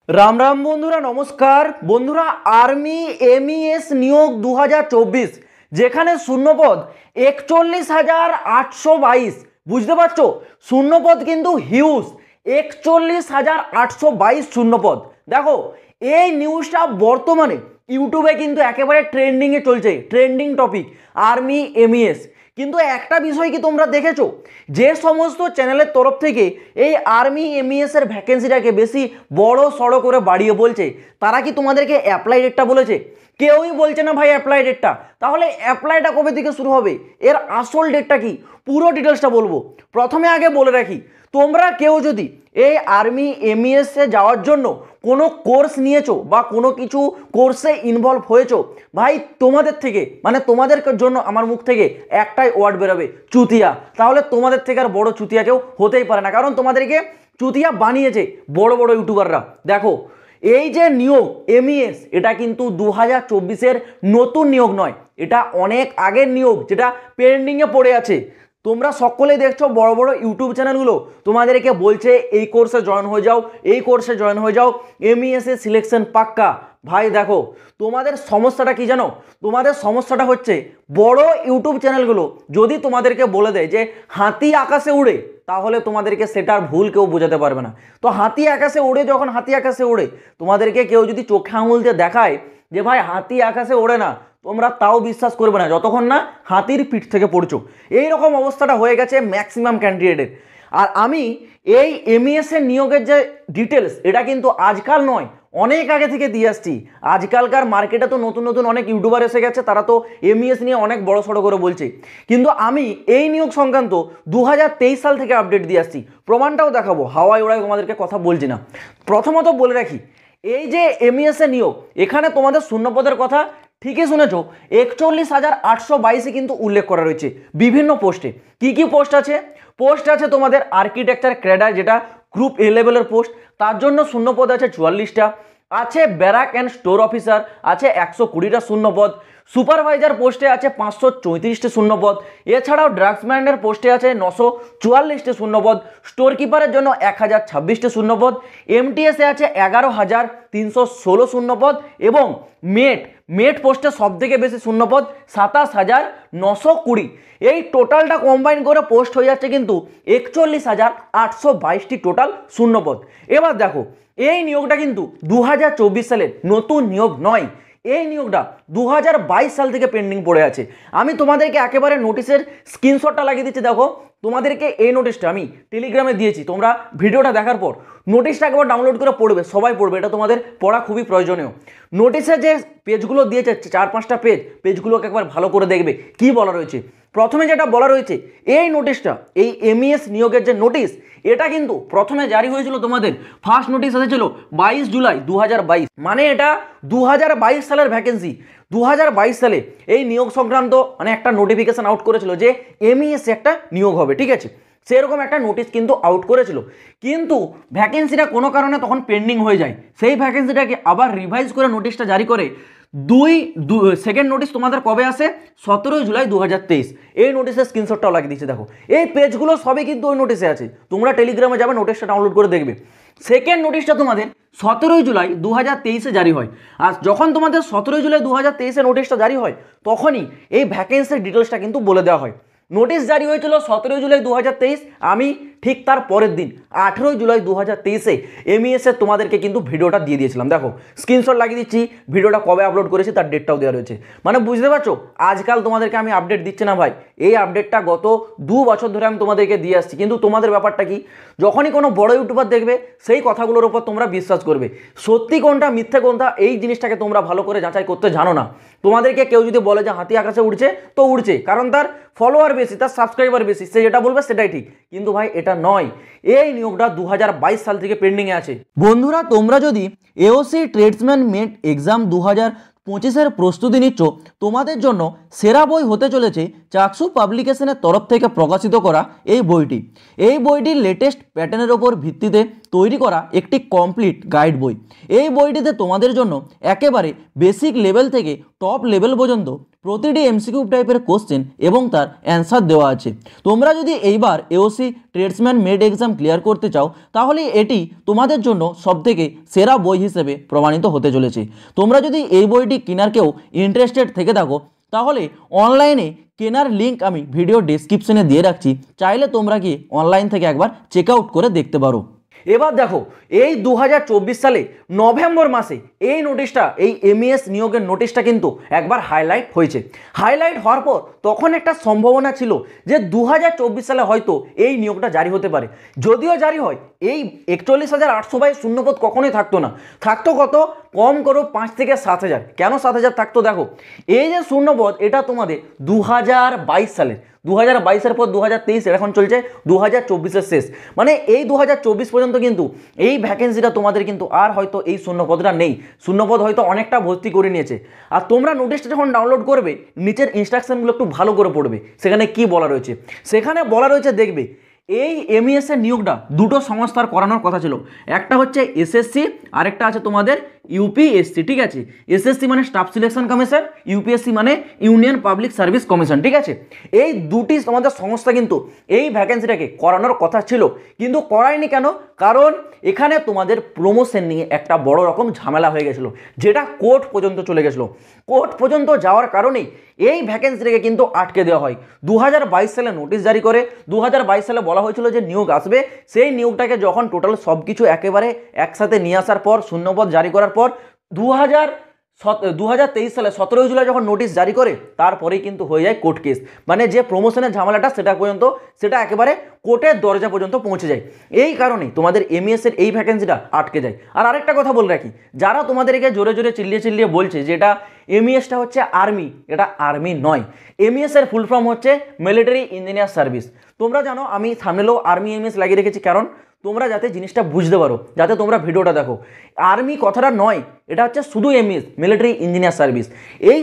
রাম রাম বন্ধুরা, নমস্কার বন্ধুরা। আর্মি এমইএস নিয়োগ 2024, যেখানে শূন্যপদ 41,822। বুঝতে পারছো, শূন্যপদ কিন্তু হিউজ, 41,822 শূন্যপদ। দেখো, এই নিউজটা বর্তমানে ইউটিউবে কিন্তু একেবারে ট্রেন্ডিংয়ে চলছে, ট্রেন্ডিং টপিক আর্মি এমইএস। কিন্তু একটা বিষয় কি তোমরা দেখেছো, যে সমস্ত চ্যানেলের তরফ থেকে এই আর্মি এমইএস এর ভ্যাকেন্সিটাকে বেশি বড় সড়ো করে বাড়িয়ে বলছে, তারা কি তোমাদেরকে অ্যাপ্লাই ডেটটা বলেছে? কেউই বলছে না ভাই অ্যাপ্লাই ডেটটা। তাহলে অ্যাপ্লাইটা কবে থেকে শুরু হবে, এর আসল ডেটটা কি, পুরো ডিটেলসটা বলবো। প্রথমে আগে বলে রাখি, তোমরা কেউ যদি এই আর্মি এমইএস এ যাওয়ার জন্য কোনো কোর্স নিয়েছো বা কোনো কিছু কোর্সে ইনভলভ হয়েছো, ভাই তোমাদের থেকে মানে তোমাদের জন্য আমার মুখ থেকে একটাই ওয়ার্ড বেরোবে, চুতিয়া। তাহলে তোমাদের থেকে আর বড় চুতিয়া কেউ হতেই পারে না, কারণ তোমাদেরকে চুতিয়া বানিয়েছে বড় বড় ইউটিউবাররা। দেখো, এই যে নিয়োগ এমইএস, এটা কিন্তু 2024-এর নতুন নিয়োগ নয়, এটা অনেক আগের নিয়োগ, যেটা পেন্ডিংয়ে পড়ে আছে। তোমরা সকলেই দেখছো বড় বড় ইউটিউব চ্যানেলগুলো তোমাদেরকে বলছে এই কোর্সে জয়েন হয়ে যাও, এই কোর্সে জয়েন হয়ে যাও, এমইএস এর সিলেকশন পাক্কা। ভাই দেখো, তোমাদের সমস্যাটা কি জানো? তোমাদের সমস্যাটা হচ্ছে বড় ইউটিউব চ্যানেলগুলো যদি তোমাদেরকে বলে দেয় যে হাতি আকাশে উড়ে, তাহলে তোমাদেরকে সেটার ভুল কেউ বোঝাতে পারবে না। তো হাতি আকাশে উড়ে, যখন হাতি আকাশে উড়ে তোমাদেরকে কেউ যদি চোখে আঙুল দিয়ে দেখায় যে ভাই হাতি আকাশে ওড়ে না, তোমরা তাও বিশ্বাস করবে না যতক্ষণ না হাতির পিঠ থেকে পড়ছো। এই রকম অবস্থাটা হয়ে গেছে ম্যাক্সিমাম ক্যান্ডিডেটের। আর আমি এই এমইএস এর নিয়োগের যে ডিটেলস, এটা কিন্তু আজকাল নয়, অনেক আগে থেকে দিয়ে আসছি। আজকালকার মার্কেটে তো নতুন নতুন অনেক ইউটিউবার এসে গেছে, তারা তো এমইএস নিয়ে অনেক বড় সড়ো করে বলছে। কিন্তু আমি এই নিয়োগ সংক্রান্ত 2023 সাল থেকে আপডেট দিয়ে আসছি, প্রমাণটাও দেখাবো, হাওয়ায় ওড়ায় তোমাদেরকে কথা বলছি না। প্রথমত বলে রাখি, এই যে এমইএস এর নিয়োগ, এখানে তোমাদের শূন্যপদের কথা ঠিকই শুনেছো, 41,822 কিন্তু উল্লেখ করা রয়েছে বিভিন্ন পোস্টে। কি কি পোস্ট আছে? পোস্ট আছে তোমাদের আর্কিটেকচার ক্যাডার, যেটা গ্রুপ এ লেভেলের পোস্ট, তার জন্য শূন্যপদ আছে 44টা। আছে ব্যারাক অ্যান্ড স্টোর অফিসার, আছে 120টা শূন্যপদ। সুপারভাইজার পোস্টে আছে 534টি শূন্যপদ। এছাড়াও ড্রাগসম্যানের পোস্টে আছে 944টি শূন্যপদ। স্টোর কিপারের জন্য 1026টি শূন্যপদ। এমটিএসে আছে 11,316 শূন্যপদ। এবং মেট পোস্টে সব থেকে বেশি শূন্যপদ 27,920। এই টোটালটা কম্বাইন করে পোস্ট হয়ে যাচ্ছে কিন্তু 41,822টি টোটাল শূন্যপদ। এবার দেখো, এই নিয়োগটা কিন্তু 2024 সালের নতুন নিয়োগ নয়, এই নিয়োগটা 2022 সাল থেকে পেন্ডিং পড়ে আছে। আমি তোমাদেরকে একেবারে নোটিশের স্ক্রিনশটটা লাগিয়ে দিচ্ছি। দেখো, তোমাদেরকে এই নোটিশটা আমি টেলিগ্রামে দিয়েছি, তোমরা ভিডিওটা দেখার পর নোটিশটা একবার ডাউনলোড করে পড়বে, সবাই পড়বে, এটা তোমাদের পড়া খুবই প্রয়োজনীয়। নোটিশে যে পেজগুলো দিয়েছে 4-5টা পেজগুলোকে একবার ভালো করে দেখবে কি বলা রয়েছে। প্রথমে যেটা বলা রয়েছে, এই নোটিশটা, এই এমইএস নিয়োগের যে নোটিশ, এটা কিন্তু প্রথমে জারি হয়েছিল, তোমাদের ফার্স্ট নোটিশ এসেছিল 22 জুলাই 2022, মানে এটা 2022 সালের ভ্যাকেন্সি। 2022 সালে এই নিয়োগ সংক্রান্ত মানে একটা নোটিফিকেশন আউট করেছিল যে এমইএস একটা নিয়োগ হবে, ঠিক আছে, সেরকম একটা নোটিশ কিন্তু আউট করেছিল। কিন্তু ভ্যাকেন্সিটা কোনো কারণে তখন পেন্ডিং হয়ে যায়, সেই ভ্যাকেন্সিটাকে আবার রিভাইজ করে নোটিশটা জারি করে সেকেন্ড নোটিশ তোমাদের কবে আসে, 17 জুলাই 2023। এই নোটিশের স্ক্রিনশটটাও লাগিয়ে দিচ্ছে। দেখো, এই পেজগুলো সবই কিন্তু ওই নোটিশে আছে, তোমরা টেলিগ্রামে যাবে, নোটিশটা ডাউনলোড করে দেখবে। সেকেন্ড নোটিশটা তোমাদের 17 জুলাই 2023-এ জারি হয়। আর যখন তোমাদের 17 জুলাই 2023-এ নোটিশটা জারি হয়, তখনই এই ভ্যাকেন্সির ডিটেলসটা কিন্তু বলে দেওয়া হয়। নোটিশ জারি হয়েছিল 17 জুলাই 2023, আমি ঠিক তার পরের দিন 18 জুলাই 2023-এ এমইএস-এর তোমাদেরকে কিন্তু ভিডিওটা দিয়ে দিয়েছিলাম। দেখো, স্ক্রিনশট লাগিয়ে দিচ্ছি, ভিডিওটা কবে আপলোড করেছি তার ডেটটাও দেওয়া রয়েছে। মানে বুঝতে পারছো, আজকাল তোমাদেরকে আমি আপডেট দিচ্ছি না ভাই, এই আপডেটটা গত 2 বছর ধরে আমি তোমাদেরকে দিয়ে আসছি। কিন্তু তোমাদের ব্যাপারটা কি, যখনই কোনো বড় ইউটিউবার দেখবে সেই কথাগুলোর উপর তোমরা বিশ্বাস করবে, সত্যি কোনটা মিথ্যে কোনটা এই জিনিসটাকে তোমরা ভালো করে যাচাই করতে জানো না। তোমাদেরকে কেউ যদি বলে যে হাতি আকাশে উড়ছে, তো উড়ছে, কারণ তার ফলোয়ার বেশি, তার সাবস্ক্রাইবার বেশি, সে যেটা বলবে সেটাই ঠিক। কিন্তু ভাই এটা নয়, এই নিয়োগটা 2022 সাল থেকে পেন্ডিংয়ে আছে। বন্ধুরা, তোমরা যদি এওসি ট্রেডসম্যান মেট এক্সাম 2025-এর প্রস্তুতি নিচ্ছ, তোমাদের জন্য সেরা বই হতে চলেছে চাকসু পাবলিকেশনের তরফ থেকে প্রকাশিত করা এই বইটি। এই বইটির লেটেস্ট প্যাটার্নের ওপর ভিত্তিতে তৈরি করা একটি কমপ্লিট গাইড বই। এই বইটিতে তোমাদের জন্য একেবারে বেসিক লেভেল থেকে টপ লেভেল পর্যন্ত প্রতিটি এমসিকিউ টাইপের কোশ্চেন এবং তার অ্যান্সার দেওয়া আছে। তোমরা যদি এইবার AOC tradesman made exam clear করতে চাও তাহলে এটি তোমাদের জন্য সবথেকে সেরা বই হিসেবে প্রমাণিত হতে চলেছে। তোমরা যদি এই বইটি কেনার কেউ ইন্টারেস্টেড থেকে থাকো তাহলে অনলাইনে কেনার লিঙ্ক আমি ভিডিও ডেসক্রিপশনে দিয়ে রাখছি, চাইলে তোমরা গিয়ে অনলাইন থেকে একবার চেক আউট করে দেখতে পারো। এবার দেখো এই 2024 সালে নভেম্বর মাসে এই নোটিশটা, এই এমইএস নিয়োগের নোটিশটা কিন্তু একবার হাইলাইট হয়েছে। হাইলাইট হওয়ার পর তখন একটা সম্ভাবনা ছিল যে 2024 সালে হয়তো এই নিয়োগটা জারি হতে পারে। যদিও জারি হয়, এই 41,822 শূন্যপদ কখনোই থাকতো না। থাকতো কত? কম করো 5 থেকে 7,000। কেন 7,000 থাকতো? দেখো এই যে শূন্যপদ, এটা তোমাদের 2022 সালের, 2022-এর পর 2023, এখন চলছে 2024-এর শেষ, মানে এই 2024 পর্যন্ত কিন্তু এই ভ্যাকেন্সিটা তোমাদের কিন্তু আর হয়তো এই শূন্যপদটা নেই। শূন্যপদ হয়তো অনেকটা ভর্তি করে নিয়েছে। আর তোমরা নোটিশটা যখন ডাউনলোড করবে, নিচের ইনস্ট্রাকশনগুলো একটু ভালো করে পড়বে। সেখানে কি বলা রয়েছে? সেখানে বলা রয়েছে, দেখবে এই এমইএস এর নিয়োগটা দুটো সংস্থার করানোর কথা ছিল। একটা হচ্ছে এসএসসি, আরেকটা আছে তোমাদের ইউপিএসসি। ঠিক আছে, এসএসসি মানে স্টাফ সিলেকশন কমিশন, ইউপিএসসি মানে ইউনিয়ন পাবলিক সার্ভিস কমিশন। ঠিক আছে, এই দুটি তোমাদের সংস্থা কিন্তু এই ভ্যাকেন্সিটাকে করানোর কথা ছিল, কিন্তু করায়নি। কেন? কারণ এখানে তোমাদের প্রমোশন নিয়ে একটা বড় রকম ঝামেলা হয়ে গেছিলো, যেটা কোর্ট পর্যন্ত চলে গেছিলো। কোর্ট পর্যন্ত যাওয়ার কারণেই এই ভ্যাকেন্সিটাকে কিন্তু আটকে দেওয়া হয়। 2022 সালে নোটিশ জারি করে 2022 সালে বলা হয়েছিল যে নিয়োগ আসবে। সেই নিয়োগটাকে যখন টোটাল সব কিছু একেবারে একসাথে নিয়ে আসার পর, শূন্যপদ জারি করার পর 2023 সালে 17 জুলাই যখন নোটিশ জারি করে, তারপরেই কিন্তু হয়ে যায় কোর্ট কেস। মানে যে প্রমোশনের ঝামেলাটা সেটা একেবারে কোর্টের দরজা পর্যন্ত পৌঁছে যায়। এই কারণেই তোমাদের এমইএস এর এই ভ্যাকেন্সিটা আটকে যায়। আর আরেকটা কথা বলে রাখি, যারা তোমাদেরকে জোরে জোরে চিল্লিয়ে বলছে যে এটা এমইএসটা হচ্ছে আর্মি, এটা আর্মি নয়। এমইএস এর ফুল ফর্ম হচ্ছে মিলিটারি ইঞ্জিনিয়ার সার্ভিস। তোমরা জানো আমি থাম্বনেলেও আর্মি এমইএস লাগিয়ে রেখেছি, কারণ তোমরা যাতে জিনিসটা বুঝতে পারো, যাতে তোমরা ভিডিওটা দেখো। আর্মি কথাটা নয়, এটা হচ্ছে শুধু এমইএস, মিলিটারি ইঞ্জিনিয়ার সার্ভিস। এই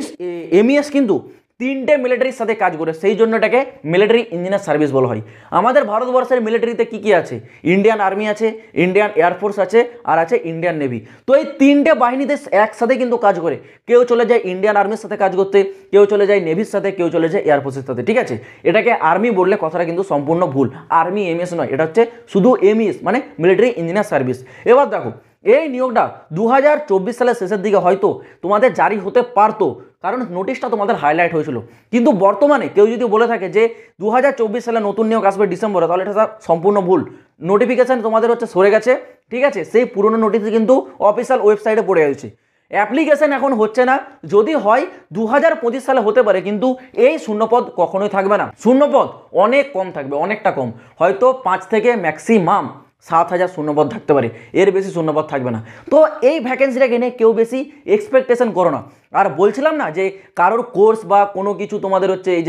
এমইএস কিন্তু 3টে মিলিটারির সাথে কাজ করে, সেই জন্য এটাকে মিলিটারি ইঞ্জিনিয়ার সার্ভিস বলা হয়। আমাদের ভারতবর্ষের মিলিটারিতে কি কি আছে? ইন্ডিয়ান আর্মি আছে, ইন্ডিয়ান এয়ারফোর্স আছে, আর আছে ইন্ডিয়ান নেভি। তো এই 3টে বাহিনীতে একসাথে কিন্তু কাজ করে। কেউ চলে যায় ইন্ডিয়ান আর্মির সাথে কাজ করতে, কেউ চলে যায় নেভির সাথে, কেউ চলে যায় এয়ারফোর্সের সাথে। ঠিক আছে, এটাকে আর্মি বললে কথাটা কিন্তু সম্পূর্ণ ভুল। আর্মি এমইএস নয়, এটা হচ্ছে শুধু এমইএস মানে মিলিটারি ইঞ্জিনিয়ার সার্ভিস। এবার দেখো এই নিয়োগটা 2024 সালের শেষের দিকে হয়তো তোমাদের জারি হতে পারতো, কারণ নোটিশটা তোমাদের হাইলাইট হয়েছিল। কিন্তু বর্তমানে কেউ যদি বলে থাকে যে 2024 সালে নতুন নিয়োগ আসবে ডিসেম্বরে, তাহলে এটা সম্পূর্ণ ভুল। নোটিফিকেশান তোমাদের হচ্ছে সরে গেছে। ঠিক আছে, সেই পুরনো নোটিশ কিন্তু অফিসিয়াল ওয়েবসাইটে পড়ে গেছে। অ্যাপ্লিকেশন এখন হচ্ছে না। যদি হয় 2025 সালে হতে পারে, কিন্তু এই শূন্যপদ কখনোই থাকবে না। শূন্যপদ অনেক কম থাকবে, অনেকটা কম, হয়তো 5 থেকে ম্যাক্সিমাম 7,000 শূন্যপদ থাকতে পারে, এর বেশি শূন্যপদ থাকবে না। তো এই ভ্যাকেন্সিটাকে নিয়ে কেউ বেশি এক্সপেকটেশন করো না। আর বলছিলাম না যে কারোর কোর্স বা কোনো কিছু তোমাদের হচ্ছে এই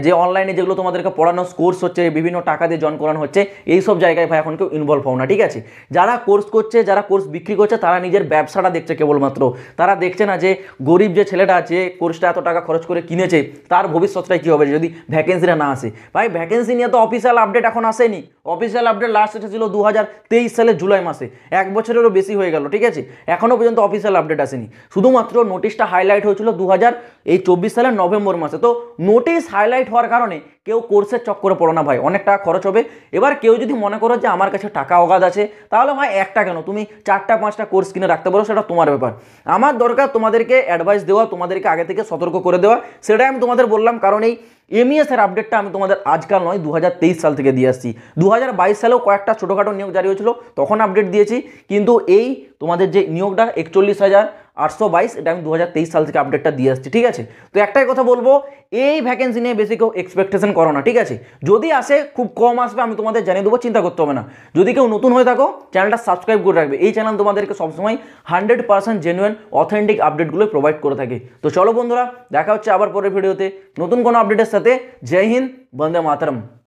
যে অনলাইনে যেগুলো তোমাদেরকে পড়ানো কোর্স হচ্ছে, বিভিন্ন টাকা দিয়ে জয়েন করানো হচ্ছে, এই সব জায়গায় ভাই এখন কেউ ইনভলভ হও না। ঠিক আছে, যারা কোর্স করছে, যারা কোর্স বিক্রি করছে, তারা নিজের ব্যবসাটা দেখছে কেবলমাত্র। তারা দেখছে না যে গরিব যে ছেলেটা আছে, কোর্সটা এত টাকা খরচ করে কিনেছে, তার ভবিষ্যৎটাই কী হবে যদি ভ্যাকেন্সিটা না আসে। ভাই ভ্যাকেন্সি নিয়ে তো অফিসিয়াল আপডেট এখন আসেনি। অফিসিয়াল আপডেট লাস্ট এসেছিল 2023 সালের জুলাই মাসে, 1 বছরেরও বেশি হয়ে গেল। ঠিক আছে, এখনও পর্যন্ত অফিসিয়াল আপডেট আসেনি। শুধুমাত্র নোটিশটা হাইলাইট হয়েছিল 2024 সালের নভেম্বর মাসে। তো নোটিশ হাইলাইট হওয়ার কারণে কেউ কোর্সের চক্করে পড়ো না ভাই, অনেক টাকা খরচ হবে। এবার কেউ যদি মনে করো যে আমার কাছে টাকা অগাধ আছে, তাহলে ভাই একটা কেন, তুমি 4টা-5টা কোর্স কিনে রাখতে পারো, সেটা তোমার ব্যাপার। আমার দরকার তোমাদেরকে অ্যাডভাইস দেওয়া, তোমাদেরকে আগে থেকে সতর্ক করে দেওয়া, সেটাই আমি তোমাদের বললাম। কারণ এই এমইএস এর আপডেটটা আমি তোমাদের আজকাল নয়, 2023 সাল থেকে দিয়ে আসছি। 2022 সালেও কয়েকটা ছোটোখাটো নিয়োগ জারি হয়েছিল, তখন আপডেট দিয়েছি। কিন্তু এই তোমাদের যে নিয়োগটা 41,822, এটা আমি 2023 সাল থেকে আপডেটটা দিয়ে আসছি। ঠিক আছে, তো একটাই কথা বলবো, এই ভ্যাকেন্সি নিয়ে বেশি কেউ এক্সপেকটেশন করো না। ঠিক আছে, যদি আসে খুব কম আসবে, আমি তোমাদের জানিয়ে দেবো, চিন্তা করতে হবে না। যদি কেউ নতুন হয়ে থাকো, চ্যানেলটা সাবস্ক্রাইব করে রাখবে। এই চ্যানেল তোমাদেরকে সবসময় 100% জেনুইন অথেন্টিক আপডেটগুলো প্রোভাইড করে থাকে। তো চলো বন্ধুরা, দেখা হচ্ছে আবার পরের ভিডিওতে নতুন কোনো আপডেটের সাথে। জয় হিন্দ, বন্দে মাতরম।